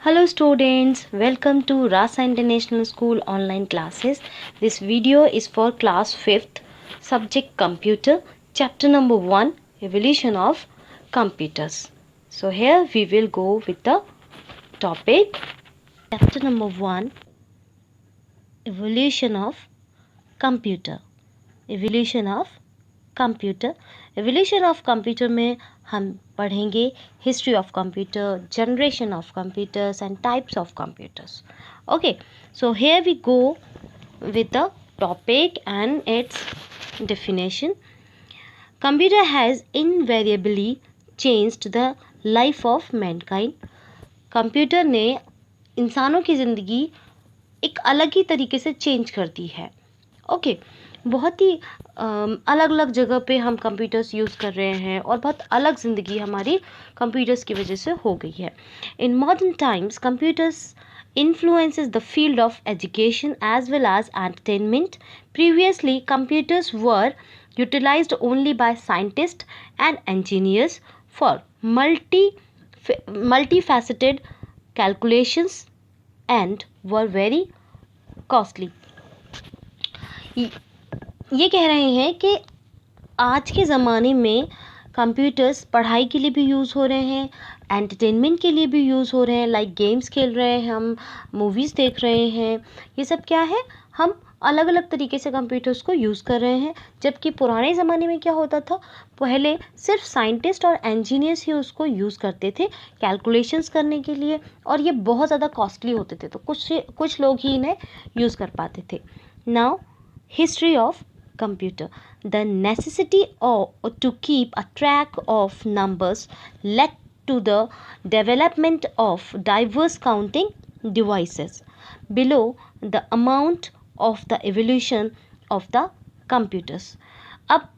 Hello students, welcome to Rasa International School online classes. This video is for class 5th, subject computer, chapter number 1, evolution of computers. So here we will go with the topic, chapter number 1, evolution of computer. Evolution of computer. Evolution of computer में हम पढ़ेंगे history of computer, generation of computers and types of computers. Okay, so here we go with the topic and its definition. Computer has invariably changed the life of mankind. Computer ने इंसानों की ज़िंदगी एक अलग ही तरीके से चेंज कर दी है. ओके, बहुत ही अलग अलग जगह पे हम कंप्यूटर्स यूज़ कर रहे हैं और बहुत अलग ज़िंदगी हमारी कंप्यूटर्स की वजह से हो गई है. In modern times computers influences the field of education as well as entertainment. Previously, computers were utilized only by scientists and engineers for multifaceted calculations and were very costly. ये कह रहे हैं कि आज के ज़माने में कंप्यूटर्स पढ़ाई के लिए भी यूज़ हो रहे हैं, एंटरटेनमेंट के लिए भी यूज़ हो रहे हैं, लाइक गेम्स खेल रहे हैं, हम मूवीज़ देख रहे हैं. ये सब क्या है, हम अलग अलग तरीके से कंप्यूटर्स को यूज़ कर रहे हैं. जबकि पुराने ज़माने में क्या होता था, पहले सिर्फ साइंटिस्ट और इंजीनियर्स ही उसको यूज़ करते थे कैलकुलेशंस करने के लिए, और ये बहुत ज़्यादा कॉस्टली होते थे, तो कुछ लोग ही इन्हें यूज़ कर पाते थे. Now history of computer. The necessity to keep a track of numbers led to the development of diverse counting devices. Below the amount of the evolution of the computers. अब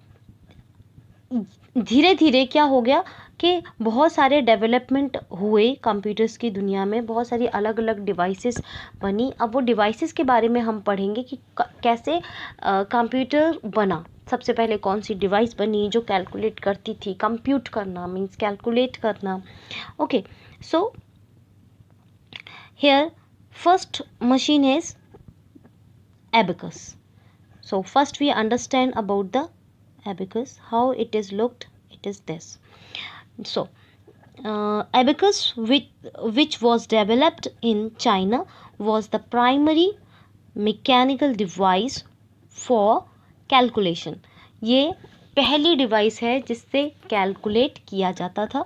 धीरे धीरे क्या हो गया कि बहुत सारे डेवलपमेंट हुए कंप्यूटर्स की दुनिया में, बहुत सारी अलग अलग डिवाइसेस बनी. अब वो डिवाइसेस के बारे में हम पढ़ेंगे कि कैसे कंप्यूटर बना. सबसे पहले कौन सी डिवाइस बनी जो कैलकुलेट करती थी. कंप्यूट करना मीन्स कैलकुलेट करना. Okay, so here first machine is abacus. So first we understand about the abacus, how it is looked. It is this. So abacus, which was developed in China, was the primary mechanical device for calculation. ये पहली device है जिससे calculate किया जाता था.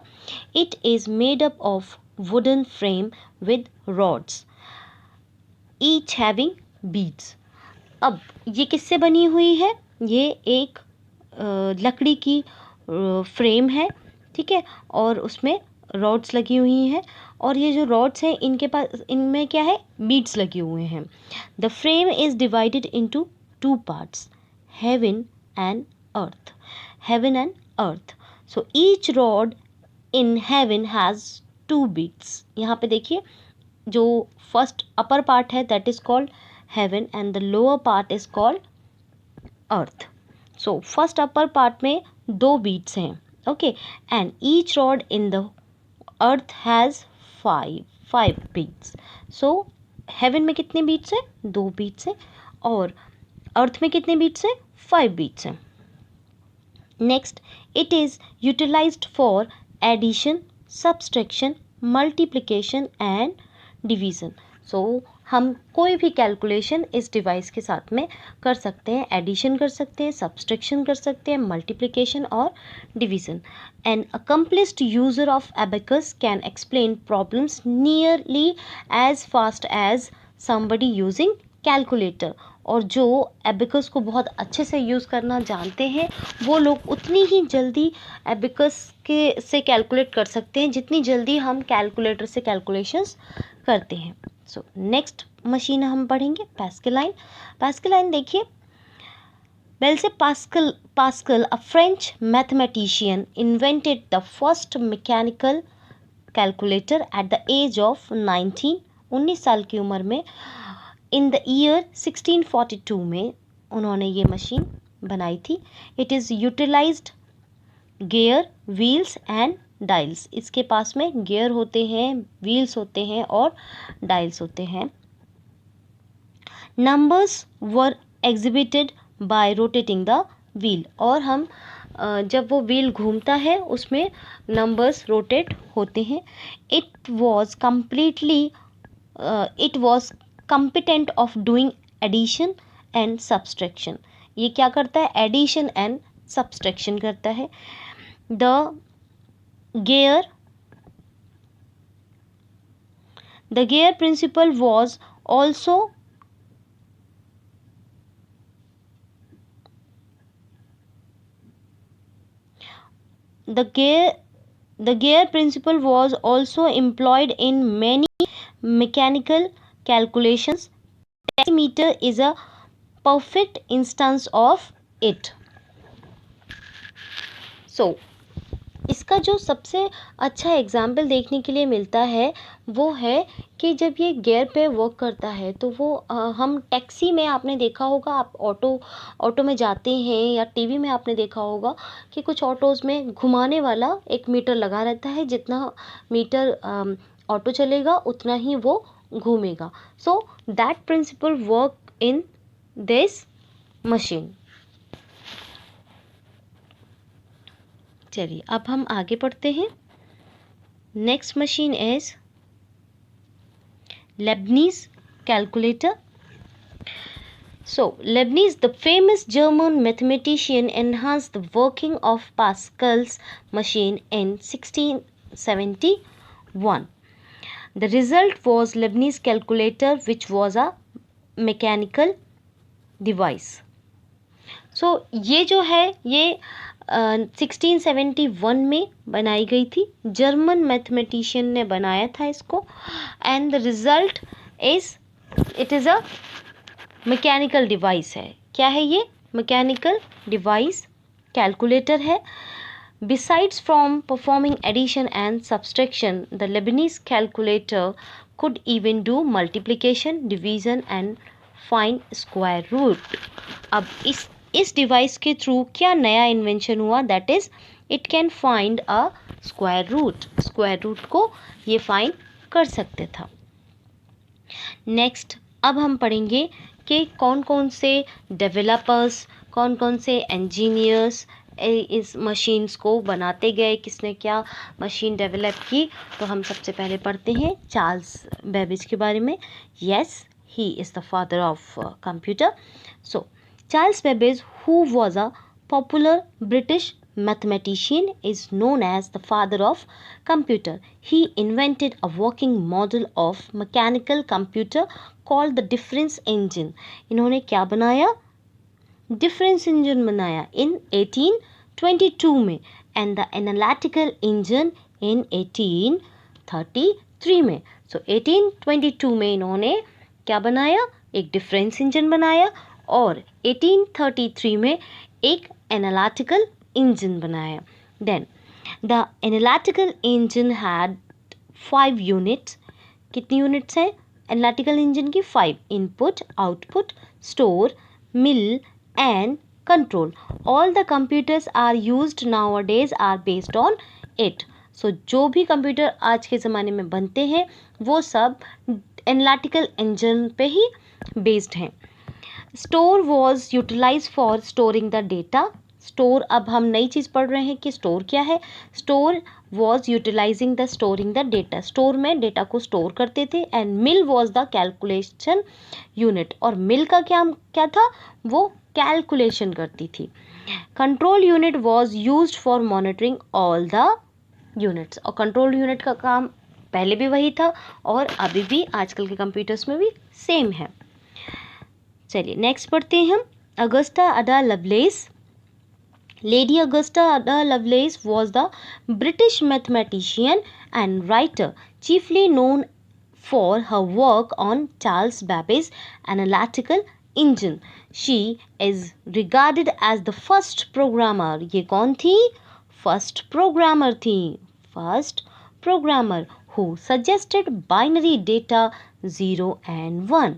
It is made up of wooden frame with rods, each having beads. अब ये किससे बनी हुई है, ये एक लकड़ी की फ्रेम है, ठीक है, और उसमें रॉड्स लगी हुई हैं, और ये जो रॉड्स हैं इनके पास, इनमें क्या है, बीड्स लगे हुए हैं. The frame is divided into 2 parts, heaven and earth. Heaven and earth. So each rod in heaven has 2 beads. यहाँ पे देखिए, जो फर्स्ट अपर पार्ट है that is called heaven and the lower part is called earth. So first upper part में 2 beads हैं, okay, and each rod in the earth has 5 beads. So heaven में कितने beads हैं, 2 beads हैं, और earth में कितने beads हैं, 5 beads हैं. Next, it is utilized for addition, subtraction, multiplication and division. So हम कोई भी कैलकुलेशन इस डिवाइस के साथ में कर सकते हैं. एडिशन कर सकते हैं, सब्सट्रैक्शन कर सकते हैं, मल्टीप्लिकेशन और division. An accomplished user of abacus can explain problems nearly as fast as somebody using calculator. और जो एबेकस को बहुत अच्छे से यूज़ करना जानते हैं वो लोग उतनी ही जल्दी एबेकस से कैलकुलेट कर सकते हैं जितनी जल्दी हम कैलकुलेटर से कैलकुलेशंस करते हैं. सो नेक्स्ट मशीन हम पढ़ेंगे पास्कलाइन. पास्कलाइन देखिए, Blaise Pascal, a French mathematician, invented the first mechanical calculator at the age of 19 साल की उम्र में. इन द ईयर 1642 में उन्होंने ये मशीन बनाई थी. It is utilized gear, wheels and dials. इसके पास में गियर होते हैं, व्हील्स होते हैं और डायल्स होते हैं। Numbers were exhibited by rotating the wheel, और हम जब वो व्हील घूमता है उसमें नंबर्स रोटेट होते हैं। It was competent of doing addition and subtraction. ये क्या करता है? एडिशन एंड सब्सट्रैक्शन करता है। The gear principle was also the gear principle was also employed in many mechanical calculations. Taximeter is a perfect instance of it. So इसका जो सबसे अच्छा एग्जाम्पल देखने के लिए मिलता है वो है कि जब ये गियर पे वर्क करता है तो वो हम टैक्सी में, आपने देखा होगा, आप ऑटो में जाते हैं या टीवी में आपने देखा होगा कि कुछ ऑटोज़ में घुमाने वाला एक मीटर लगा रहता है, जितना मीटर ऑटो चलेगा उतना ही वो घूमेगा। So that principle work in this machine. चलिए अब हम आगे पढ़ते हैं। Next machine is Leibniz calculator. So Leibniz, the famous German mathematician, enhanced the working of Pascal's machine in 1671. The result was Leibniz calculator, which was a mechanical device. So ये जो है ये 1671 में बनाई गई थी, जर्मन मैथमेटिशियन ने बनाया था इसको, and the result is it is a mechanical device है। क्या है ये? मैकेनिकल डिवाइस, कैलकुलेटर है। Besides from performing addition and subtraction, the Leibniz calculator could even do multiplication, division and find square root. अब इस डिवाइस के through क्या नया इन्वेंशन हुआ? That is it can find a square root. Square root को ये find कर सकते था। नेक्स्ट अब हम पढ़ेंगे कि कौन कौन से डेवलपर्स, कौन कौन से इंजीनियर्स इस मशीन्स को बनाते गए, किसने क्या मशीन डेवलप की। तो हम सबसे पहले पढ़ते हैं चार्ल्स बेबेज के बारे में। Yes, he is the father of computer. So Charles Babbage, who was a popular British mathematician, is known as the father of computer. He invented a working model of mechanical computer called the difference engine. इन्होंने क्या बनाया? difference engine बनाया in 1822 में, and the analytical engine in 1833 में. So 1822 में इन्होंने क्या बनाया? एक डिफरेंस इंजन बनाया, और 1833 में एक एनालिटिकल इंजन बनाया। Then the analytical engine had 5 units. कितनी यूनिट्स हैं एनालिटिकल इंजन की? 5। Input, output, store, mill and control. All the computers are used nowadays are based on it. So जो भी कंप्यूटर आज के ज़माने में बनते हैं वो सब एनालिटिकल इंजन पे ही बेस्ड हैं. Store was utilize for storing the data. Store, अब हम नई चीज़ पढ़ रहे हैं कि स्टोर क्या है. Store was utilizing the storing the data. Store में डेटा को स्टोर करते थे. And mill was the calculation unit. और मिल का क्या था? वो कैलकुलेशन करती थी. Control unit was used for monitoring all the units. और कंट्रोल यूनिट का काम पहले भी वही था और अभी भी आजकल के कंप्यूटर्स में भी सेम है. चलिए नेक्स्ट पढ़ते हैं हम. Augusta Ada Lovelace. Lady Augusta Ada Lovelace was the British mathematician and writer, chiefly known for her work on Charles Babbage's analytical engine. She is regarded as the first programmer. ये कौन थी? First programmer थी. First programmer who suggested binary data 0 and 1.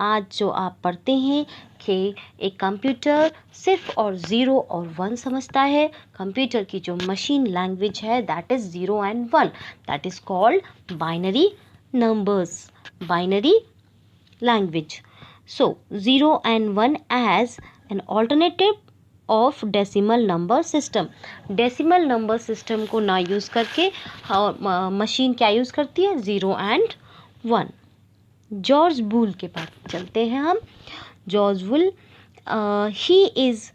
आज जो आप पढ़ते हैं कि एक कंप्यूटर सिर्फ और ज़ीरो और वन समझता है, कंप्यूटर की जो मशीन लैंग्वेज है that is zero and one, that is called binary numbers, binary language. So 0 and 1 as an alternative of decimal number system. Decimal number system को ना यूज़ करके मशीन क्या यूज़ करती है, 0 and 1. जॉर्ज बूल के पास चलते हैं हम. George Boole, he is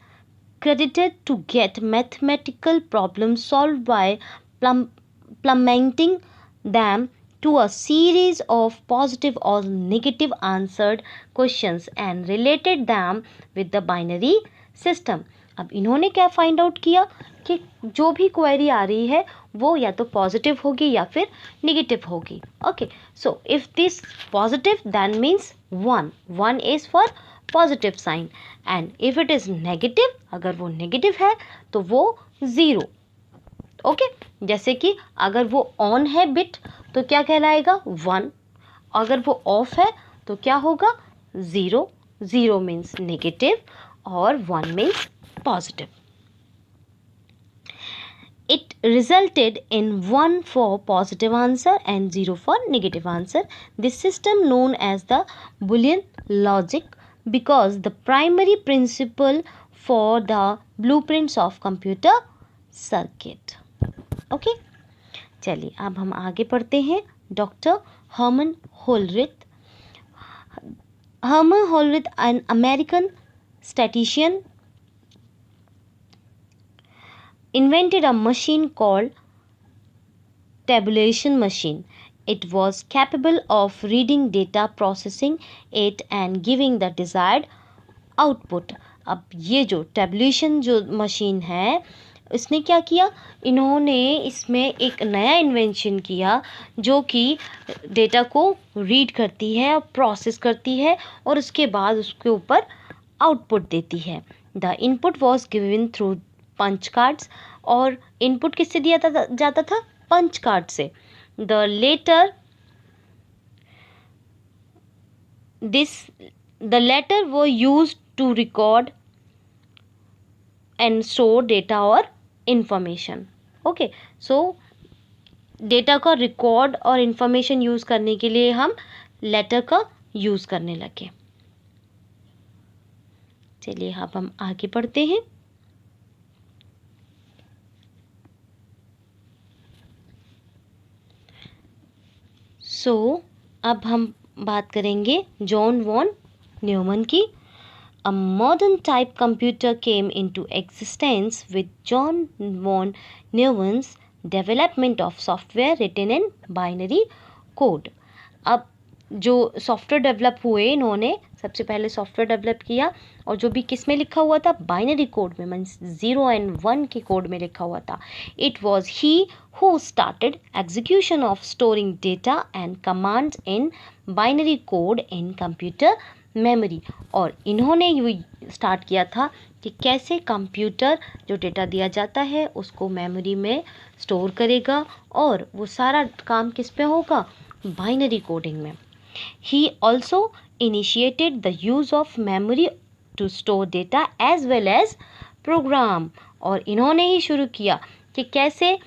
credited to get mathematical problems solved by plummeting them to a series of positive or negative answered questions and related them with the binary system. अब इन्होंने क्या find out किया कि जो भी query आ रही है वो या तो पॉजिटिव होगी या फिर नेगेटिव होगी. Okay, so if this positive then means one, one is for positive sign, and if it is negative, अगर वो नेगेटिव है तो वो ज़ीरो. ओके, जैसे कि अगर वो ऑन है बिट तो क्या कहलाएगा, वन. अगर वो ऑफ है तो क्या होगा, ज़ीरो. ज़ीरो मीन्स नेगेटिव और one means positive. It resulted in 1 for positive answer and 0 for negative answer. This system known as the Boolean logic because the primary principle for the blueprints of computer circuit. Okay? चलिए अब हम आगे पढ़ते हैं. Doctor Herman Hollerith. Herman Hollerith, an American statistician, invented a machine called tabulation machine. It was capable of reading data, processing it and giving the desired output. अब ये जो tabulation जो मशीन है इसने क्या किया, इन्होंने इसमें एक नया इन्वेंशन किया जो कि डेटा को रीड करती है, प्रोसेस करती है और उसके बाद उसके ऊपर आउटपुट देती है. The input was given through punch cards, और इनपुट किससे दिया जाता था, पंच कार्ड से. द लेटर वो use to record and store data और इंफॉर्मेशन. ओके, सो डेटा का रिकॉर्ड और इंफॉर्मेशन यूज करने के लिए हम लेटर का यूज करने लगे. चलिए अब हम आगे बढ़ते हैं. सो अब हम बात करेंगे जॉन वॉन न्यूमन की. A modern type computer came into existence with John von Neumann's development of software written in binary code. अब जो सॉफ्टवेयर डेवलप हुए, इन्होंने सबसे पहले सॉफ्टवेयर डेवलप किया और जो भी किस में लिखा हुआ था, बाइनरी कोड में, मीन्स 0 and 1 के कोड में लिखा हुआ था. It was he who started execution of storing data and commands in binary code in computer memory. और इन्होंने ये स्टार्ट किया था कि कैसे कंप्यूटर जो डेटा दिया जाता है उसको मेमोरी में स्टोर करेगा और वो सारा काम किस पे होगा, बाइनरी कोडिंग में. He also initiated the use of memory to store data as well as program. और इन्होंने ही शुरू किया कि कैसे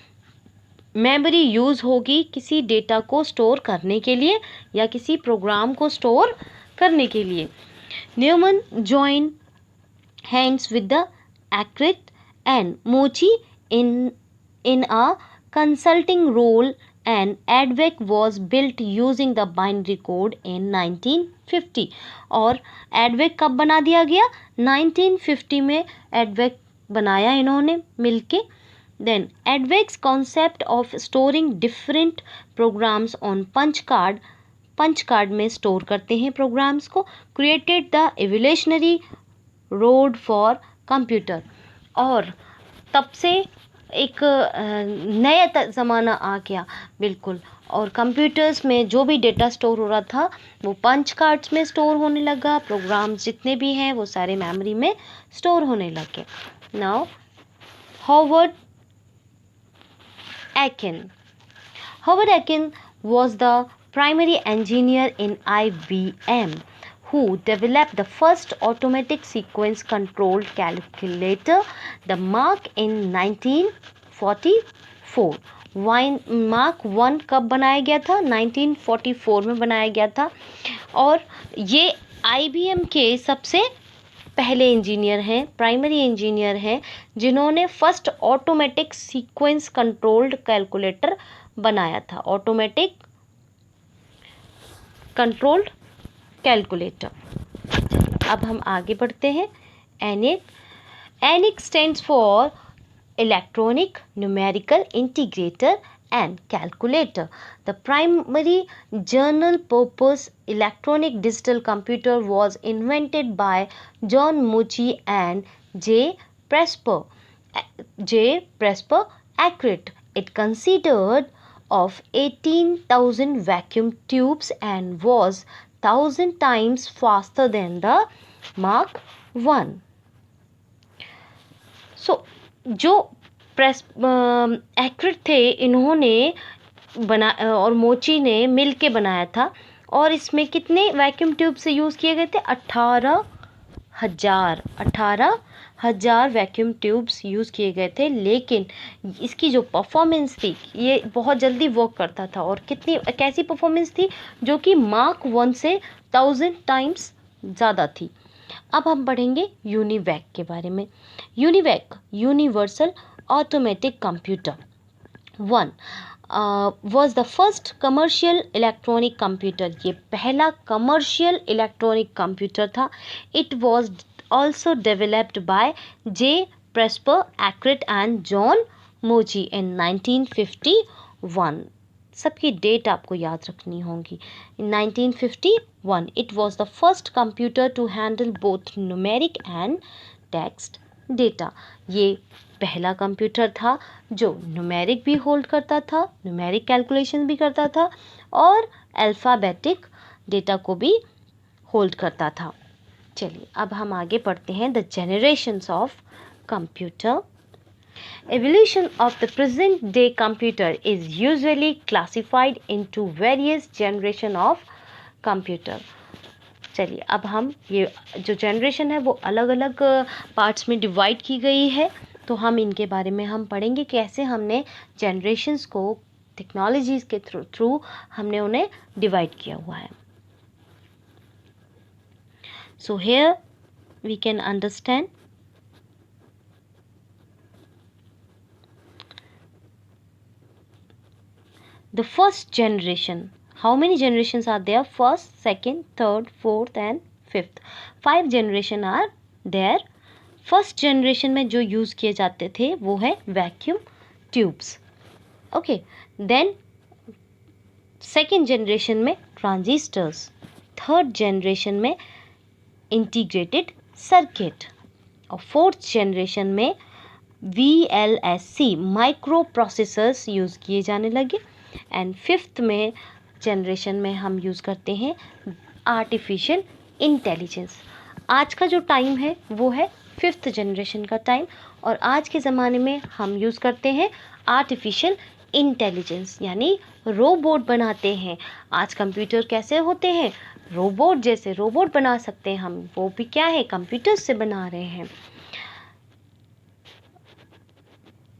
मेमोरी यूज़ होगी किसी डेटा को स्टोर करने के लिए या किसी प्रोग्राम को स्टोर करने के लिए. Neumann joined hands with the Arkwright and Mochi in a consulting role, and ADVEC was built using the binary code in 1950. और ADVEC कब बना दिया गया, 1950 में ADVEC बनाया इन्होंने मिलके. Then ADVEC's concept of storing different programs on punch card में स्टोर करते हैं प्रोग्राम्स को, created the evolutionary road for computer. और तब से एक नया ज़माना आ गया बिल्कुल, और कंप्यूटर्स में जो भी डेटा स्टोर हो रहा था वो पंच कार्ड्स में स्टोर होने लगा. प्रोग्राम्स जितने भी हैं वो सारे मेमोरी में स्टोर होने लगे. Now Howard Aiken was the primary engineer in IBM who developed the first automatic sequence controlled calculator, the Mark in 1944. Mark 1 कब बनाया गया था? 1944 में बनाया गया था। और ये IBM के सबसे पहले इंजीनियर हैं, प्राइमरी इंजीनियर हैं, जिन्होंने first automatic sequence controlled calculator बनाया था। Automatic controlled calculator. अब हम आगे बढ़ते हैं। ENIAC stands for Electronic Numerical Integrator and Calculator. The primary general purpose electronic digital computer was invented by John Mouchy and J. Presper Accurate. It consisted of 18,000 vacuum tubes and was 1,000 times faster than the Mark 1. So, जो accurate थे, इन्होंने और मोची ने मिल के बनाया था। और इसमें कितने वैक्यूम ट्यूब से यूज़ किए गए थे? 18,000 वैक्यूम ट्यूब्स यूज़ किए गए थे। लेकिन इसकी जो परफॉर्मेंस थी, ये बहुत जल्दी वर्क करता था। और कैसी परफॉर्मेंस थी? जो कि मार्क 1 से 1,000 टाइम्स ज़्यादा थी। अब हम पढ़ेंगे यूनिवैक के बारे में। UNIVAC universal automatic computer 1 was the first commercial electronic computer. ये पहला commercial electronic computer था। It was also developed by J. Presper Accurate and John Mouchy in 1951. सबकी डेट आपको याद रखनी होगी। In 1951, it was the first computer to handle both numeric and text data. ये पहला कंप्यूटर था जो न्यूमेरिक भी होल्ड करता था, न्यूमेरिक कैलकुलेशन भी करता था और अल्फ़ाबेटिक डेटा को भी होल्ड करता था। चलिए अब हम आगे पढ़ते हैं। The generations of computer. Evolution of the present day computer is usually classified into various generation of computer. चलिए अब हम ये जो जनरेशन है वो अलग अलग पार्ट्स में डिवाइड की गई है, तो हम इनके बारे में हम पढ़ेंगे कैसे हमने जनरेशन्स को टेक्नोलॉजीज़ के थ्रू हमने उन्हें डिवाइड किया हुआ है। So here we can understand the first generation. How many generations are there? First, second, third, fourth and fifth. 5 generation are there. First generation में जो यूज़ किए जाते थे वो है vacuum tubes. Okay, then second generation में transistors, third generation में integrated circuit और फोर्थ जनरेशन में VLSI माइक्रो प्रोसेसर्स यूज़ किए जाने लगे। एंड फिफ्थ में जनरेशन में हम यूज़ करते हैं आर्टिफिशियल इंटेलिजेंस। आज का जो टाइम है वो है फिफ्थ जनरेशन का टाइम, और आज के ज़माने में हम यूज़ करते हैं आर्टिफिशियल इंटेलिजेंस, यानी रोबोट बनाते हैं। आज कंप्यूटर कैसे होते हैं? रोबोट जैसे रोबोट बना सकते हैं हम, वो भी क्या है? कंप्यूटर से बना रहे हैं।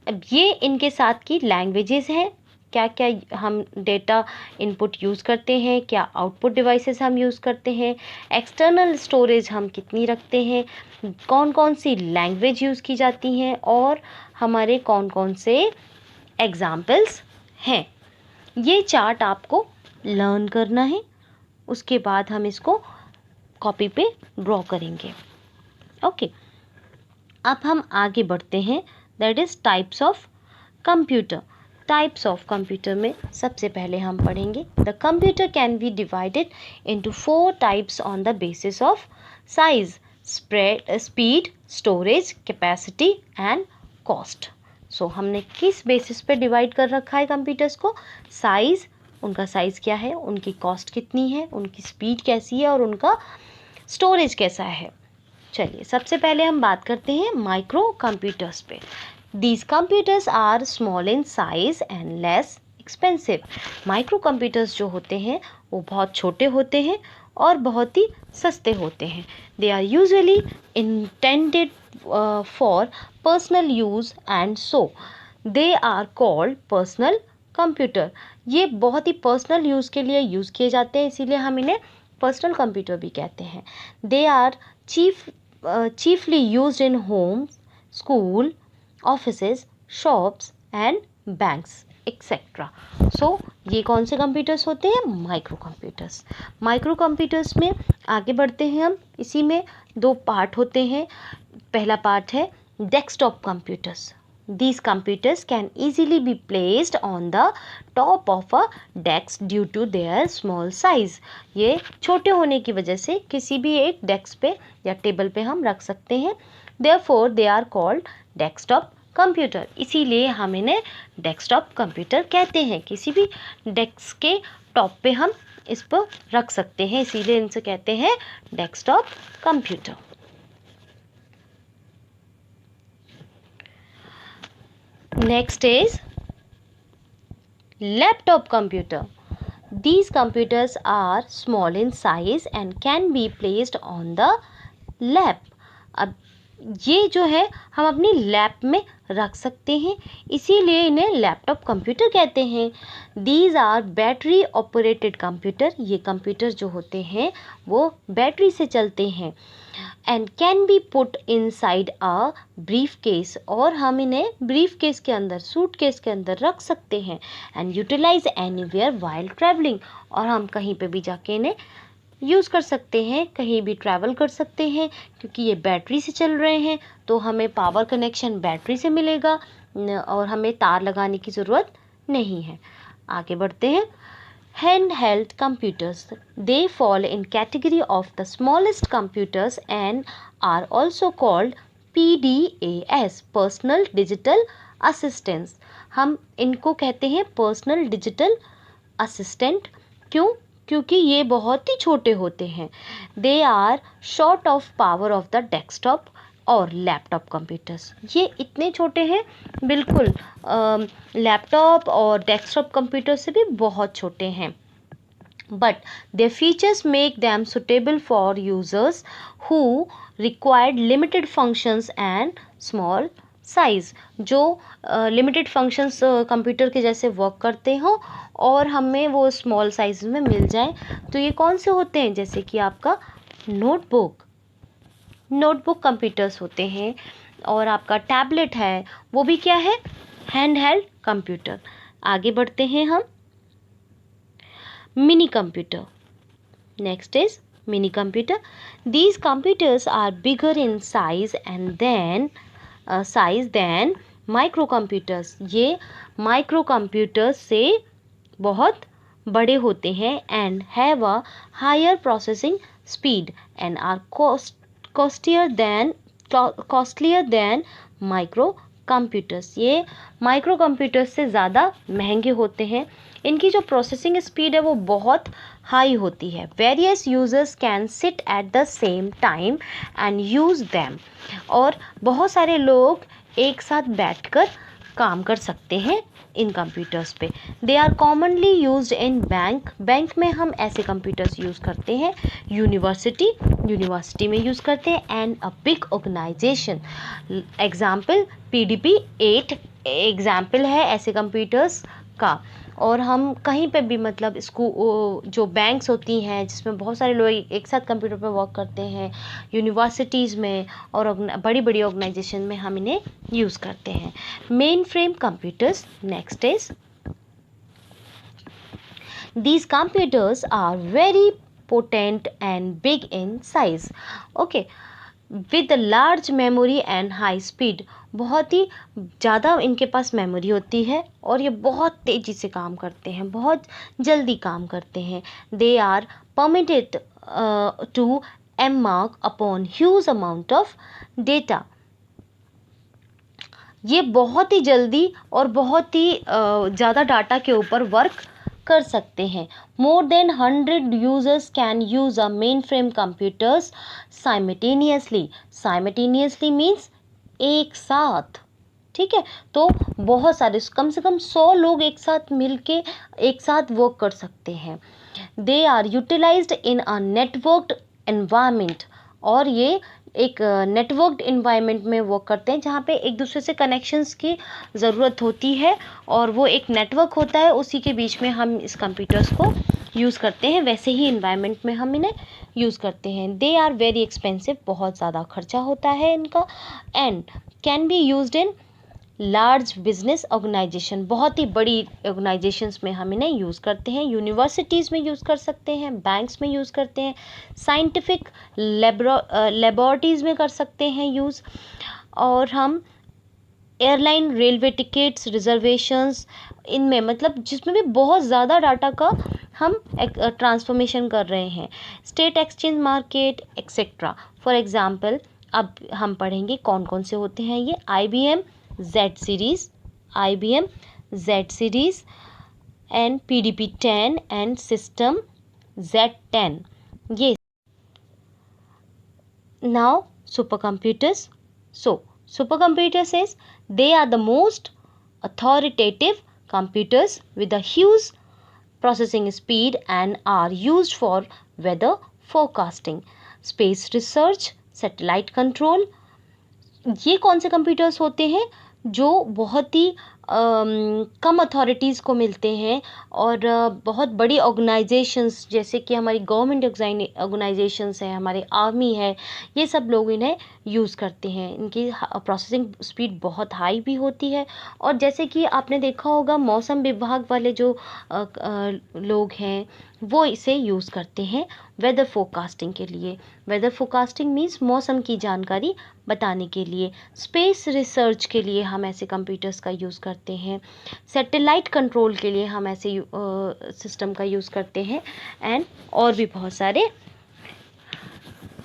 अब ये इनके साथ की लैंग्वेजेस हैं, क्या क्या हम डेटा इनपुट यूज़ करते हैं, क्या आउटपुट डिवाइसेस हम यूज़ करते हैं, एक्सटर्नल स्टोरेज हम कितनी रखते हैं, कौन कौन सी लैंग्वेज यूज़ की जाती हैं और हमारे कौन कौन से एग्ज़ाम्पल्स हैं। ये चार्ट आपको लर्न करना है, उसके बाद हम इसको कॉपी पे ड्रॉ करेंगे। ओके, अब हम आगे बढ़ते हैं। That is types of computer. Types of computer में सबसे पहले हम पढ़ेंगे the computer can be divided into 4 types on the basis of size, speed, storage, capacity and cost. So हमने किस बेसिस पे डिवाइड कर रखा है कंप्यूटर्स को? साइज, उनका साइज़ क्या है, उनकी कॉस्ट कितनी है, उनकी स्पीड कैसी है और उनका स्टोरेज कैसा है। चलिए सबसे पहले हम बात करते हैं माइक्रो कंप्यूटर्स पे। These computers are small in size and less expensive. Micro computers जो होते हैं वो बहुत छोटे होते हैं और बहुत ही सस्ते होते हैं। They are usually intended for personal use and so they are called personal computer. ये बहुत ही पर्सनल यूज़ के लिए यूज़ किए जाते हैं, इसीलिए हम इन्हें पर्सनल कंप्यूटर भी कहते हैं। They are chiefly used in homes, school, offices, shops and banks etc. So ये कौन से कंप्यूटर्स होते हैं? Micro computers. माइक्रो कंप्यूटर्स में आगे बढ़ते हैं हम। इसी में दो पार्ट होते हैं। पहला पार्ट है desktop computers. These computers can easily be placed on the top of a desk due to their small size. ये छोटे होने की वजह से किसी भी एक डेस्क पे या टेबल पे हम रख सकते हैं। Therefore they are called desktop computer. इसीलिए हम इन्हें डेस्कटॉप कंप्यूटर कहते हैं। किसी भी डेस्क के टॉप पे हम इस पर रख सकते हैं, इसीलिए इनसे कहते हैं desktop computer. Next is laptop computer. These computers are small in size and can be placed on the lap. अब ये जो है हम अपनी लैप में रख सकते हैं, इसीलिए इन्हें लैपटॉप कंप्यूटर कहते हैं। These are battery operated computer. ये कंप्यूटर जो होते हैं वो बैटरी से चलते हैं। And can be put inside a briefcase, और हम इन्हें ब्रीफ केस के अंदर, सूट केस के अंदर रख सकते हैं। And utilize anywhere while travelling, और हम कहीं पे भी जाके इन्हें यूज़ कर सकते हैं, कहीं भी ट्रैवल कर सकते हैं। क्योंकि ये बैटरी से चल रहे हैं तो हमें पावर कनेक्शन बैटरी से मिलेगा और हमें तार लगाने की ज़रूरत नहीं है। आगे बढ़ते हैं। Handheld computers. They fall in category of the smallest computers and are also called PDAs, Personal Digital Assistants. हम इनको कहते हैं पर्सनल डिजिटल असिस्टेंट। क्यों? क्योंकि ये बहुत ही छोटे होते हैं। They are short of power of the desktop और लैपटॉप कंप्यूटर्स। ये इतने छोटे हैं, बिल्कुल लैपटॉप और डेस्कटॉप कंप्यूटर से भी बहुत छोटे हैं। But their features make them suitable for users who require limited functions and small size. जो लिमिटेड फंक्शंस कंप्यूटर के जैसे वर्क करते हो और हमें वो स्मॉल साइज में मिल जाए। तो ये कौन से होते हैं? जैसे कि आपका नोटबुक कंप्यूटर्स होते हैं, और आपका टैबलेट है वो भी क्या है? Hand held computer. आगे बढ़ते हैं हम। Mini computer. Next is mini computer. These computers are bigger in size and than micro computers. ये माइक्रो कंप्यूटर्स से बहुत बड़े होते हैं and have a higher processing speed and are costlier than micro computers. ये माइक्रो कंप्यूटर्स से ज़्यादा महंगे होते हैं। इनकी जो प्रोसेसिंग स्पीड है वो बहुत हाई होती है। Various users can sit at the same time and use them, और बहुत सारे लोग एक साथ बैठकर काम कर सकते हैं इन कंप्यूटर्स पे। They are commonly used in bank में हम ऐसे कंप्यूटर्स यूज़ करते हैं। यूनिवर्सिटी में यूज़ करते हैं। And a big organization, example PDP 8 example है ऐसे कंप्यूटर्स का। और हम कहीं पे भी, मतलब स्कूल, जो बैंक्स होती हैं जिसमें बहुत सारे लोग एक साथ कंप्यूटर पे वर्क करते हैं, यूनिवर्सिटीज़ में और बड़ी बड़ी ऑर्गेनाइजेशन में हम इन्हें यूज़ करते हैं। Main frame computers. Next is these computers are very potent and big in size. Okay, with a large memory and high speed. बहुत ही ज़्यादा इनके पास मेमोरी होती है और ये बहुत तेज़ी से काम करते हैं, बहुत जल्दी काम करते हैं। They are permitted to embark upon huge amount of data. ये बहुत ही जल्दी और बहुत ही ज़्यादा डाटा के ऊपर वर्क कर सकते हैं। More than 100 users can use a main frame computers simultaneously means एक साथ। ठीक है, तो बहुत सारे, कम से कम 100 लोग एक साथ मिलके एक साथ वर्क कर सकते हैं। They are utilised in a networked environment, और ये एक नेटवर्क्ड इन्वायरमेंट में वर्क करते हैं जहाँ पे एक दूसरे से कनेक्शंस की ज़रूरत होती है, और वो एक नेटवर्क होता है, उसी के बीच में हम इस कंप्यूटर्स को यूज़ करते हैं, वैसे ही इन्वायरमेंट में हम इन्हें यूज़ करते हैं। दे आर वेरी एक्सपेंसिव, बहुत ज़्यादा खर्चा होता है इनका, and can be used in large business organization, बहुत ही बड़ी ऑर्गेनाइजेशंस में हम इन्हें यूज़ करते हैं, यूनिवर्सिटीज़ में यूज़ कर सकते हैं, बैंक्स में यूज़ करते हैं, साइंटिफिक लेबोरेटरीज़ में कर सकते हैं यूज़, और हम एयरलाइन, रेलवे टिकट्स, रिजर्वेशंस, इनमें मतलब जिसमें भी बहुत ज़्यादा डाटा का हम ट्रांसफॉर्मेशन कर रहे हैं, state exchange market etcetera. For example अब हम पढ़ेंगे कौन कौन से होते हैं ये। IBM Z series, IBM Z series and PDP-10 and system Z10, ये। Now supercomputers. So supercomputers is, they are the most authoritative computers with a huge processing speed and are used for weather forecasting, space research, satellite control। ये कौन से computers होते हैं जो बहुत ही कम authorities को मिलते हैं, और बहुत बड़ी ऑर्गेनाइजेशंस जैसे कि हमारी गवर्नमेंट ऑर्गेनाइजेशंस हैं, हमारे आर्मी है, ये सब लोग इन्हें यूज़ करते हैं। इनकी प्रोसेसिंग स्पीड बहुत हाई भी होती है, और जैसे कि आपने देखा होगा मौसम विभाग वाले जो लोग हैं वो इसे यूज़ करते हैं वेदर फोरकास्टिंग के लिए। वेदर फोरकास्टिंग मीन्स मौसम की जानकारी बताने के लिए। स्पेस रिसर्च के लिए हम ऐसे कंप्यूटर्स का यूज़ करते हैं। सैटेलाइट कंट्रोल के लिए हम ऐसे सिस्टम का यूज़ करते हैं, एंड और भी बहुत सारे।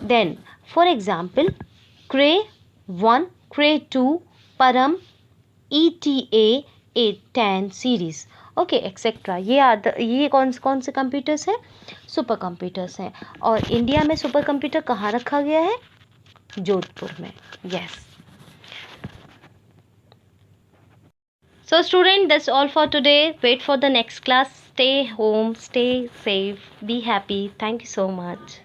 देन फॉर एग्जाम्पल क्रे 1, क्रे 2, परम, ETA 810 सीरीज़, ओके एक्सेट्रा। ये कौन से कंप्यूटर्स हैं? सुपर कंप्यूटर्स हैं। और इंडिया में सुपर कंप्यूटर कहाँ रखा गया है? जोधपुर में, yes. So student, that's all for today. Wait for the next class. Stay home, stay safe, be happy. Thank you so much.